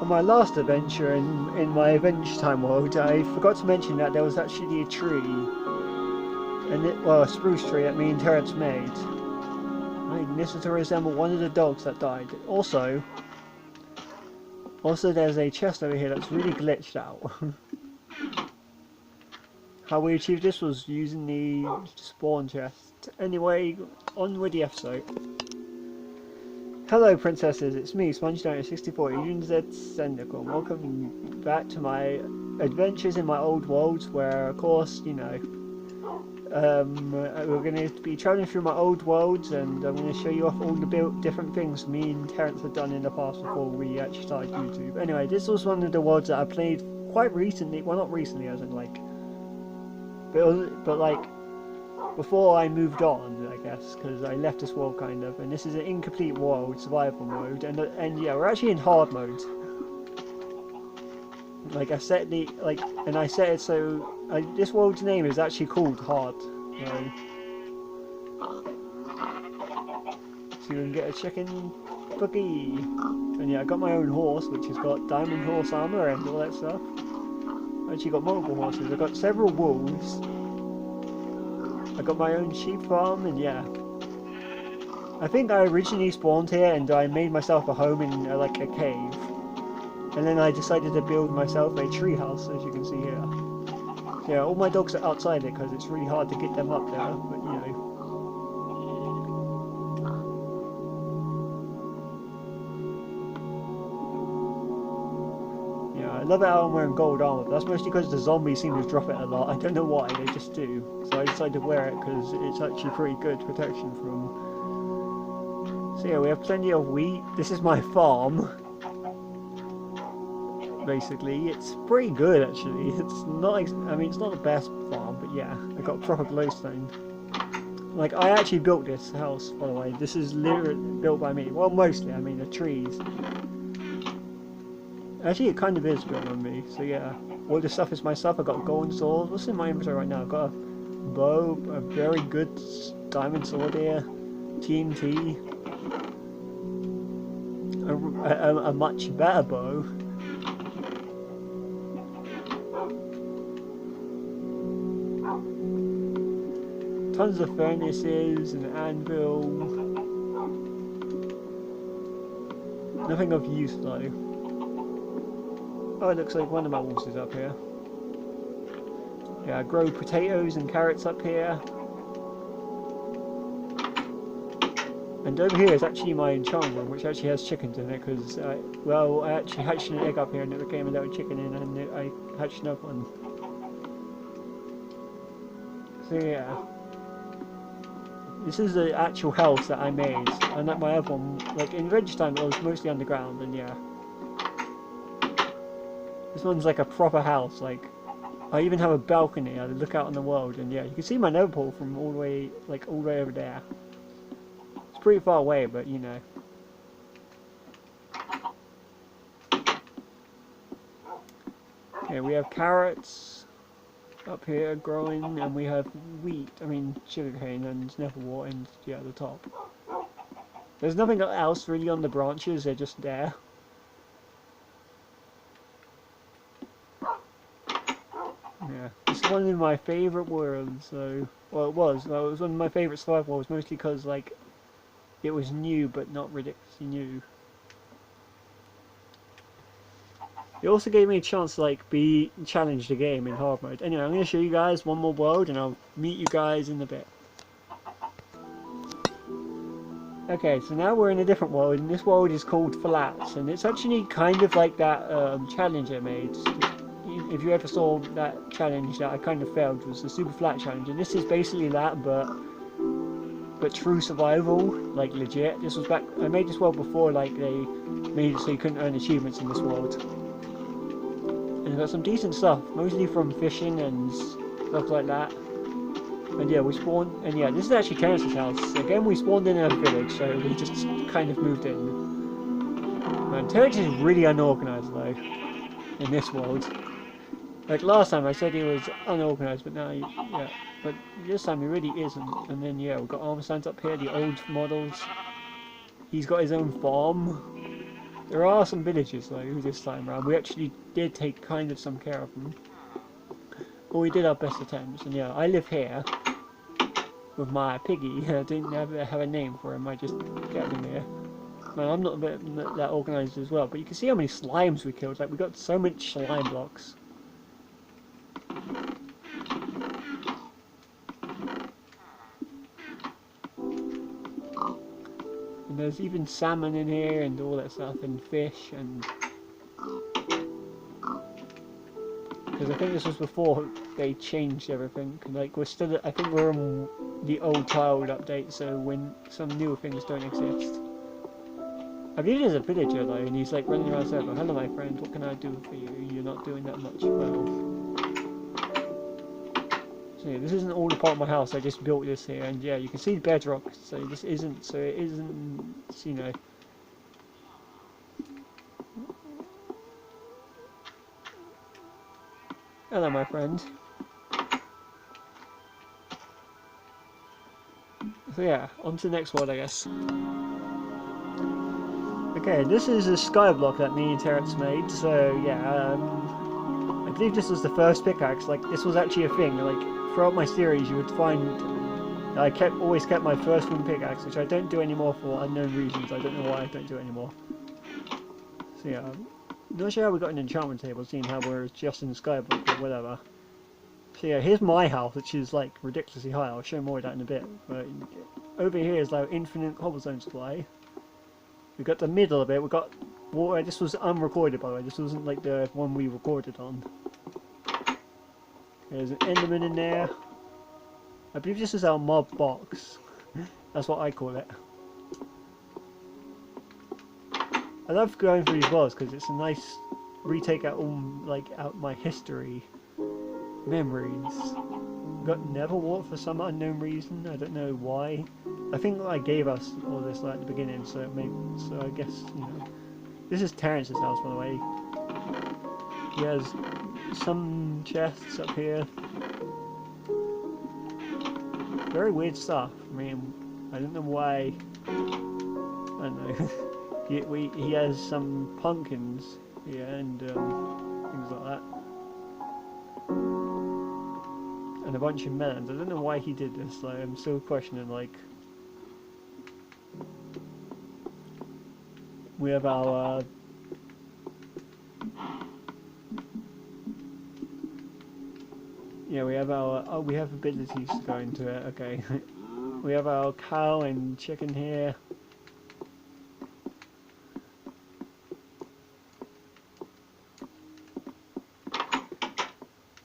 On my last adventure in my Adventure Time world, I forgot to mention that there was actually a tree, and well, a spruce tree that me and Terrence made. I think this is to resemble one of the dogs that died. Also there's a chest over here that's really glitched out. How we achieved this was using the spawn chest. Anyway, on with the episode. Hello princesses, it's me, SpongeDonut64, Adrian Z Sendicom. Welcome back to my adventures in my old worlds where, of course, you know, we're going to be travelling through my old worlds, and I'm going to show you off all the different things me and Terrence had done in the past before we actually started YouTube. Anyway, this was one of the worlds that I played quite recently, well not recently as in like, but like before I moved on, I guess, because I left this world kind of, and this is an incomplete world, survival mode, and yeah, we're actually in hard mode. Like I set the and I set it so this world's name is actually called Hard. So you can get a chicken cookie, and yeah, I got my own horse, which has got diamond horse armor and all that stuff. I actually got multiple horses. I got several wolves. I got my own sheep farm, and yeah. I think I originally spawned here and I made myself a home in like a cave. And then I decided to build myself a tree house, as you can see here. So yeah, all my dogs are outside it because it's really hard to get them up there, but you know. Yeah, I love it how I'm wearing gold armor, but that's mostly because the zombies seem to drop it a lot. I don't know why, they just do. So I decided to wear it because it's actually pretty good protection from... So yeah, we have plenty of wheat. This is my farm. Basically, it's pretty good actually. It's not, I mean, it's not the best farm, but yeah, I got proper glowstone. Like, I actually built this house, by the way. This is literally built by me. Well, mostly, I mean, the trees. Actually, it kind of is built by me, so yeah. All this stuff is my stuff. I got a golden sword. What's in my inventory right now? I've got a bow, a very good diamond sword here, TNT, a much better bow. Tons of furnaces, an anvil. Nothing of use though. Oh, it looks like one of my wolves is up here. Yeah, I grow potatoes and carrots up here. And over here is actually my enchantment room, which actually has chickens in it, because, well, I actually hatched an egg up here and it became a little chicken in, and I hatched another one. So yeah. This is the actual house that I made, and like my other one, like in Adventure Time it was mostly underground, and yeah. This one's like a proper house, like, I even have a balcony, I look out on the world, and yeah, you can see my node pole from all the way over there. It's pretty far away, but you know. Yeah, we have carrots up here growing, and we have wheat, I mean sugarcane and netherwort, and yeah, at the top. There's nothing else really on the branches, they're just there. Yeah, it's one of my favourite worlds, so, well it was one of my favourite survival worlds, mostly because like, it was new but not ridiculously new. It also gave me a chance to like be challenged a game in hard mode. Anyway, I'm going to show you guys one more world and I'll meet you guys in a bit. Okay, so now we're in a different world, and this world is called Flats, and it's actually kind of like that challenge I made. If you ever saw that challenge that I kind of failed, was the Super Flat challenge, and this is basically that, but true survival, like legit. This was back, I made this world before like they made it so you couldn't earn achievements in this world. And got some decent stuff, mostly from fishing and stuff like that. And yeah, we spawned, and yeah, this is actually Terrence's house. Again, we spawned in a village, so we just kind of moved in. Man, Terrence is really unorganized though, in this world. Like last time I said he was unorganized, but now, yeah, but this time he really isn't. And then yeah, we've got armor stands up here, the old models. He's got his own farm. There are some villages though this time around. We actually did take kind of some care of them. But we did our best attempts, and yeah, I live here with my piggy. I didn't have a name for him, I just kept him here. Man, I'm not a bit that organised as well, but you can see how many slimes we killed. Like, we got so much slime blocks. And there's even salmon in here and all that stuff, and fish, and because I think this was before they changed everything. Like, we're still, I think we're on the old tiled update, so when some newer things don't exist. I believe there's a villager though, and he's like running around the circle. Hello, my friend. What can I do for you? You're not doing that much well. So yeah, this isn't all the part of my house. I just built this here, and yeah, you can see the bedrock. So this isn't. So it isn't. You know. Hello, my friend. So yeah, on to the next one, I guess. Okay, this is a sky block that me and Terrence made. So yeah, I believe this was the first pickaxe. Like, this was actually a thing. Like, throughout my series, you would find I always kept my first wooden pickaxe, which I don't do anymore for unknown reasons. I don't know why I don't do it anymore. So yeah, I'm not sure how we got an enchantment table, seeing how we're just in the sky block or whatever. So yeah, here's my house, which is like ridiculously high. I'll show more of that in a bit. But over here is like infinite cobblestone supply. We got the middle of it. We got water. This was unrecorded, by the way. This wasn't like the one we recorded on. There's an enderman in there. I believe this is our mob box. That's what I call it. I love going through these worlds because it's a nice retake out all out my history memories. Got never water for some unknown reason. I don't know why. I think I gave us all this at the beginning, so I guess, you know. This is Terrence's house, by the way. He has some chests up here. Very weird stuff. I mean, I don't know why. I don't know. he has some pumpkins here and things like that. And a bunch of melons. I don't know why he did this. Like, I'm still questioning. Like, we have our yeah, we have our we have abilities to go into it. Okay, we have our cow and chicken here.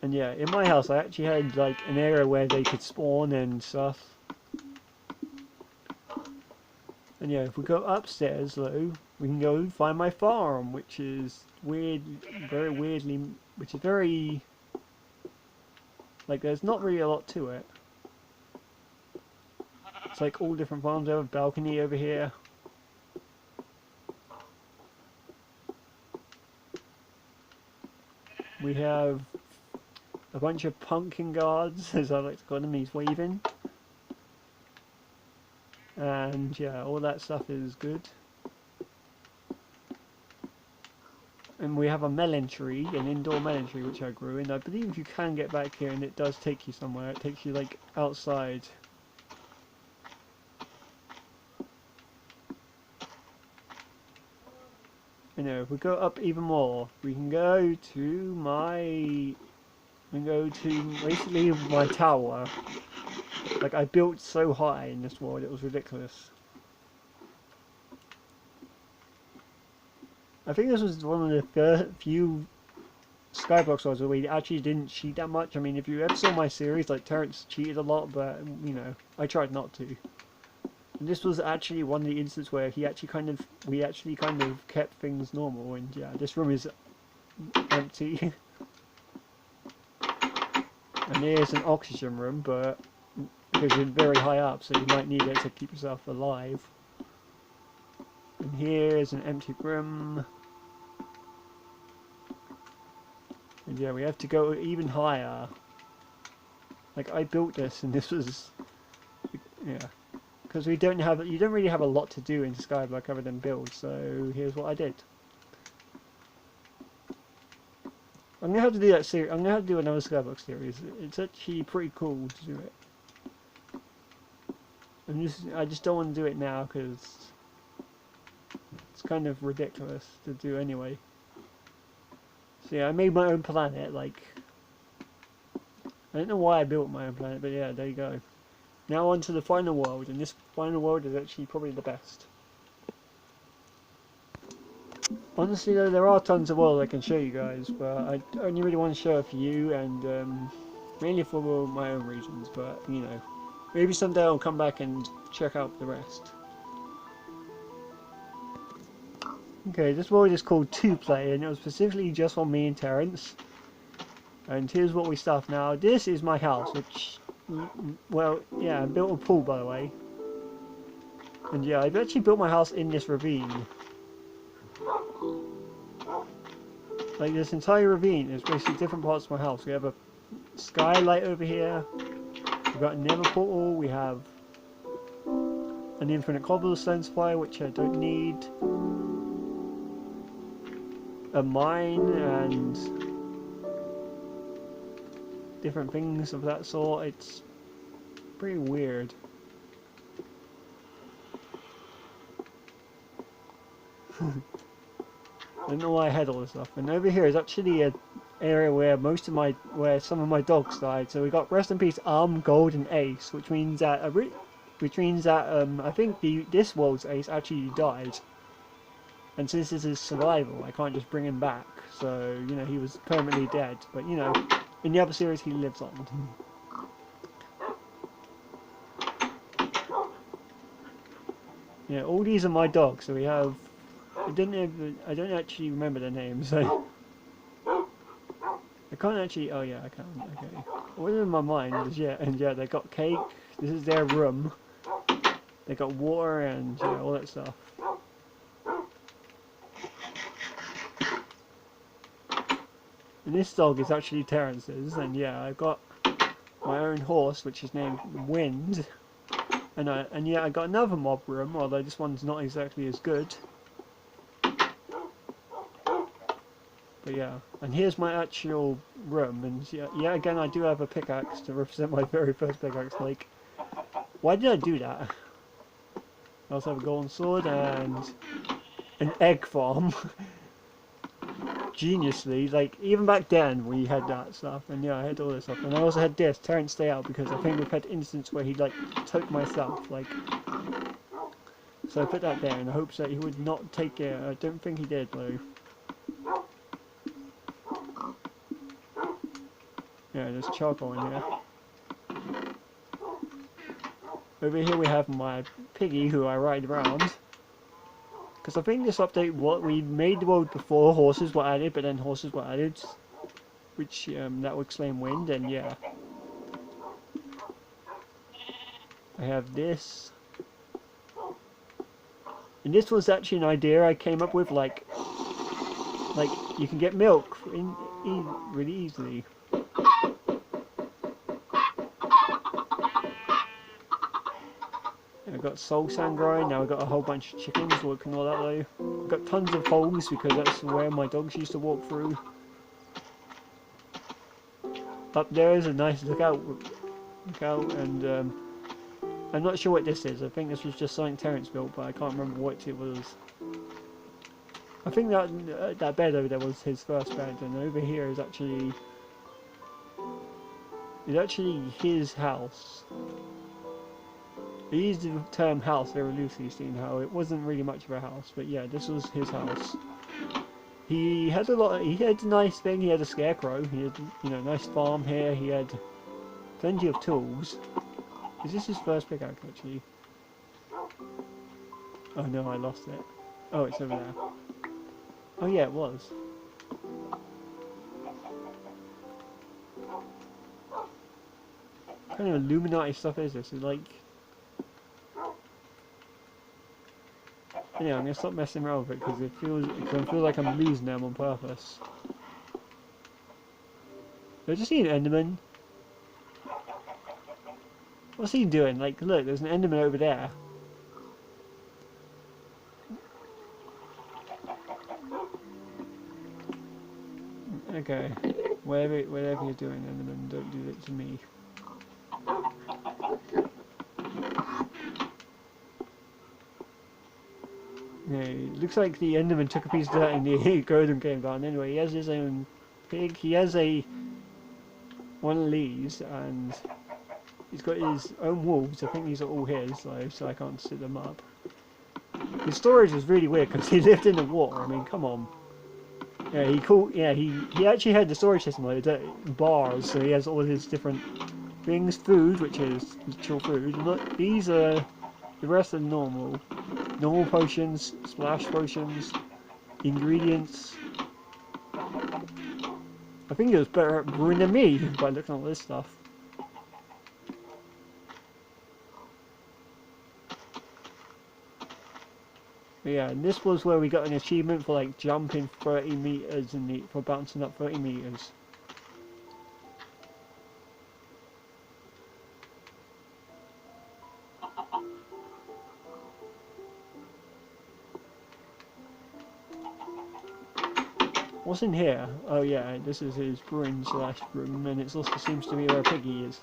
And yeah, in my house I actually had like an area where they could spawn and stuff. And yeah, if we go upstairs though, we can go find my farm, which is weird, very weirdly, which is very, like, there's not really a lot to it. It's like all different farms. I have a balcony over here. We have a bunch of pumpkin guards, as I like to call them. He's waving. And yeah, all that stuff is good. And we have a melon tree, an indoor melon tree, which I grew. And I believe you can get back here, and it does take you somewhere. It takes you like outside. You know, if we go up even more, we can go to basically my tower. Like, I built so high in this world, it was ridiculous. I think this was one of the first few Skybox worlds where we actually didn't cheat that much. I mean, if you ever saw my series, like, Terrence cheated a lot, but, you know, I tried not to. And this was actually one of the instances where we actually kind of kept things normal, and yeah, this room is empty. And here's an oxygen room, but because you're very high up, so you might need it to keep yourself alive. And here's an empty room. And yeah, we have to go even higher. Like, I built this, and this was, yeah, because you don't really have a lot to do in Skyblock other than build. So here's what I did. I'm gonna have to do that series. I'm gonna have to do another Skyblock series. It's actually pretty cool to do it. I just don't want to do it now because it's kind of ridiculous to do anyway. So yeah, I made my own planet. Like, I don't know why I built my own planet, but yeah, there you go. Now on to the final world, and this final world is actually probably the best. Honestly though, there are tons of worlds I can show you guys, but I only really want to show it for you, and mainly for my own reasons, but you know, maybe someday I'll come back and check out the rest. Okay, this world is called 2Play, and it was specifically just for me and Terrence. And here's what we stuff now. This is my house, which, well, yeah, I built a pool, by the way. And yeah, I've actually built my house in this ravine. Like, this entire ravine is basically different parts of my house. We have a skylight over here. We've got a nether portal. We have an infinite cobblestone supply, which I don't need. A mine and different things of that sort. It's pretty weird. I don't know why I had all this stuff. And over here is actually an area where where some of my dogs died. So we got rest in peace Gold and Ace, which means that I think this world's Ace actually died. And since this is survival, I can't just bring him back. So, you know, he was permanently dead. But, you know, in the other series, he lives on. Yeah, all these are my dogs. So we have... I don't actually remember their names. So I can't actually... Oh, yeah, I can. Okay. What's in my mind is, yeah, and yeah, they got cake. This is their room. They got water and, yeah, all that stuff. And this dog is actually Terrence's, and yeah, I've got my own horse, which is named Wind, and yeah, I got another mob room, although this one's not exactly as good. But yeah, and here's my actual room, and yeah, again, I do have a pickaxe to represent my very first pickaxe. Like, why did I do that? I also have a golden sword and an egg farm. Geniusly, like, even back then we had that stuff, and yeah, I had all this stuff, and I also had this, Terrence stay out, because I think we've had instances where he like took my stuff, like, so I put that there in hopes that he would not take it. I don't think he did though. Yeah, there's charcoal in here. Over here we have my piggy who I ride around. Because I think this update, what we made the world before horses were added, but then horses were added, which that would explain Wind, and yeah. I have this, and this was actually an idea I came up with, like you can get milk really easily. I've got soul sand growing, now I've got a whole bunch of chickens working all that though. I've got tons of holes because that's where my dogs used to walk through. Up there is a nice lookout, and I'm not sure what this is. I think this was just something Terrence built, but I can't remember what it was. I think that bed over there was his first bed, and over here is actually his house. I used the term house very loosely, seeing how it wasn't really much of a house, but yeah, this was his house. He had a nice thing. He had a scarecrow. He had, you know, nice farm here. He had plenty of tools. Is this his first pickaxe actually? Oh no, I lost it. Oh, it's over there. Oh yeah, it was. What kind of Illuminati stuff is this? It's like... Yeah, I'm gonna stop messing around with it because I feel like I'm losing them on purpose. Did I just see an Enderman? What's he doing? Like, look, there's an Enderman over there. Okay. Whatever you're doing, Enderman, don't do it to me. Yeah, it looks like the Enderman took a piece of that in the Golden Game Barn. Anyway, he has his own pig. He has one of these, and he's got his own wolves. I think these are all his, so I can't set them up. His storage was really weird because he lived in the water. I mean, come on. Yeah, he actually had the storage system like bars, so he has all his different things. Food, which is literal food. And look, these are the rest are normal potions, splash potions, ingredients. I think he was better at brewing than me by looking at all this stuff. But yeah, and this was where we got an achievement for like jumping 30 meters for bouncing up 30 meters. What's in here? Oh yeah, this is his brewing / room, and it also seems to be where Piggy is.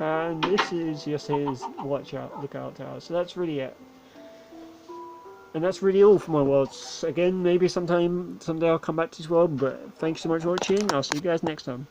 And this is just his lookout tower. So that's really it. And that's really all for my worlds. Again, maybe someday I'll come back to this world, but thanks so much for watching. I'll see you guys next time.